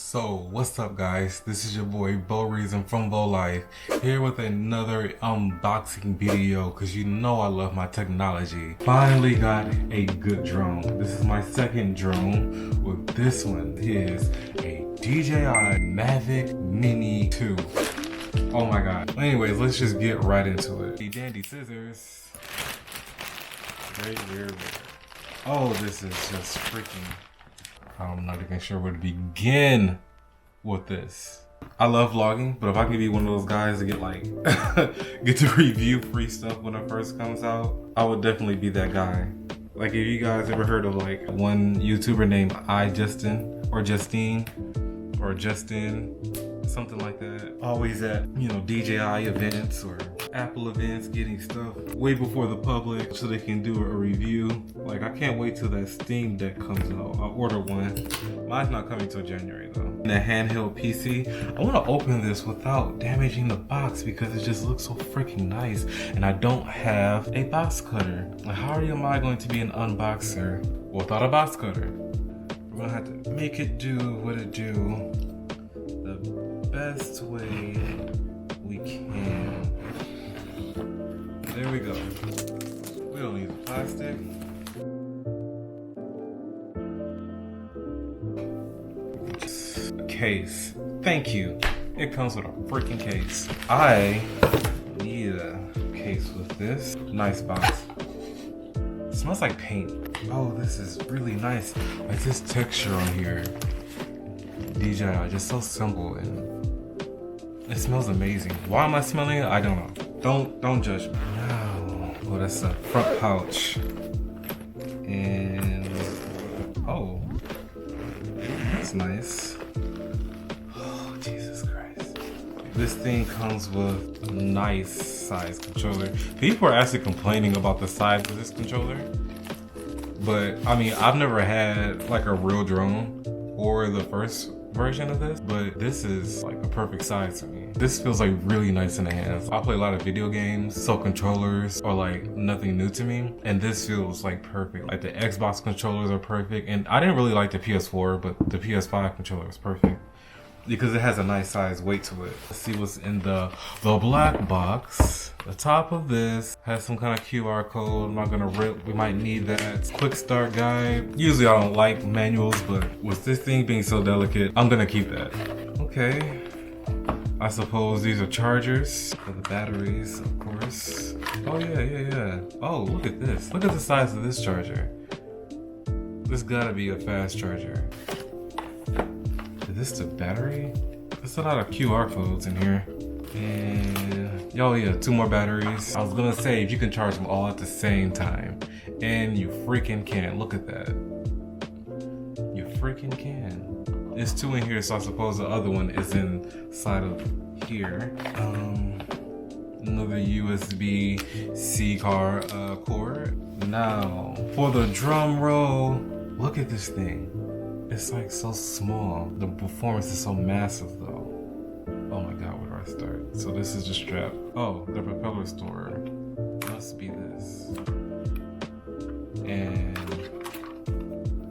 So what's up guys, this is your boy Bo Reason from Bo Life here with another unboxing video because you know I love my technology. Finally got a good drone. This is my second drone. With this one is a DJI Mavic Mini 2. Oh my god. Anyways, let's just get right into it. The dandy scissors. Very. Oh, this is just freaking... I'm not even sure where to begin with this. I love vlogging, but if I could be one of those guys to get like, get to review free stuff when it first comes out, I would definitely be that guy. Like if you guys ever heard of like one YouTuber named Justin or Justine or Justin, something like that. Always at, you know, DJI events or Apple events getting stuff way before the public so they can do a review. Like I can't wait till that Steam Deck comes out. I'll order one. Mine's not coming till January though. And a handheld PC. I want to open this without damaging the box because it just looks so freaking nice. And I don't have a box cutter. Like how am I going to be an unboxer without a box cutter? We're gonna have to make it do what it do the best way we can. There we go. We don't need the plastic. Case. Thank you. It comes with a freaking case. I need a case with this. Nice box. It smells like paint. Oh, this is really nice. Like this texture on here. DJI, just so simple and it smells amazing. Why am I smelling it? I don't know. Don't judge me. No. Oh, that's a front pouch. And oh, that's nice. Oh, Jesus Christ. This thing comes with a nice size controller. People are actually complaining about the size of this controller. But I mean, I've never had like a real drone or the first version of this, but this is like a perfect size to me. This feels like really nice in the hands. I play a lot of video games, so controllers are like nothing new to me, and this feels like perfect. Like the Xbox controllers are perfect, and I didn't really like the PS4, but the PS5 controller is perfect because it has a nice size weight to it. Let's see what's in the black box. The top of this has some kind of QR code. I'm not gonna rip, we might need that. Quick start guide. Usually I don't like manuals, but with this thing being so delicate, I'm gonna keep that. Okay. I suppose these are chargers for the batteries, of course. Oh yeah. Oh, look at this. Look at the size of this charger. This gotta be a fast charger. Is this the battery? There's a lot of QR codes in here. And oh yeah, 2 more batteries. I was gonna say if you can charge them all at the same time, and you freaking can. Look at that. You freaking can. There's 2 in here, so I suppose the other one is inside of here. Another USB-C cord. Now for the drum roll. Look at this thing. It's like so small. The performance is so massive though. Oh my god, where do I start? So this is the strap. Oh, the propeller store must be this. And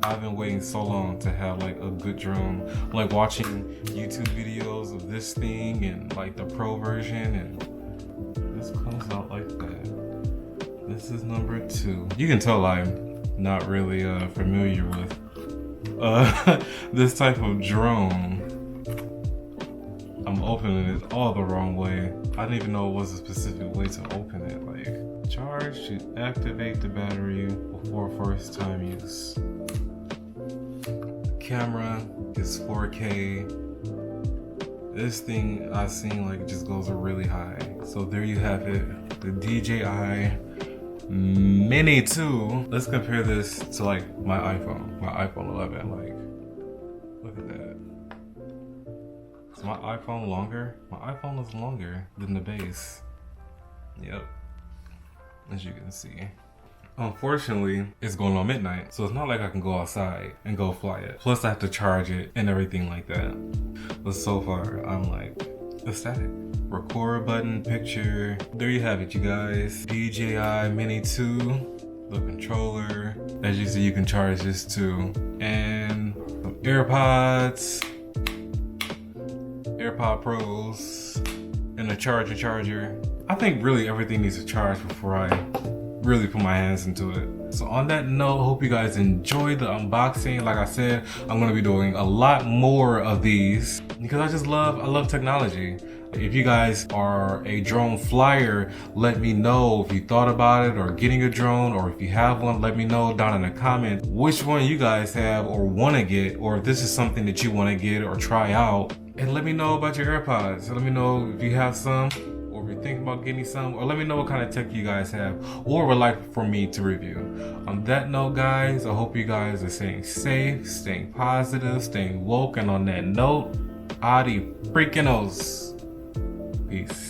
I've been waiting so long to have like a good drone. I'm like watching YouTube videos of this thing and like the pro version, and this comes out like that. This is number 2. You can tell I'm not really familiar with this type of drone. I'm opening it all the wrong way. I didn't even know it was a specific way to open it. Like, charge to activate the battery before first time use. The camera is 4K. This thing I've seen like just goes really high. So there you have it, the DJI Mini 2. Let's compare this to like my iPhone 11. Like, look at that. Is my iPhone longer? My iPhone is longer than the base. Yep, as you can see. Unfortunately, it's going on midnight, so it's not like I can go outside and go fly it. Plus I have to charge it and everything like that. But so far, I'm like ecstatic. Record button, picture. There you have it, you guys. DJI Mini 2, the controller. As you see, you can charge this too. And some AirPods, AirPod Pros and a charger. I think really everything needs a charge before I really put my hands into it. So on that note, hope you guys enjoyed the unboxing. Like I said, I'm gonna be doing a lot more of these because I love technology. If you guys are a drone flyer, let me know if you thought about it or getting a drone, or if you have one, let me know down in the comments which one you guys have or want to get, or if this is something that you want to get or try out. And let me know about your AirPods. So let me know if you have some, or if you're thinking about getting some, or let me know what kind of tech you guys have or would like for me to review. On that note, guys, I hope you guys are staying safe, staying positive, staying woke, and on that note, adi freaking-os. Peace.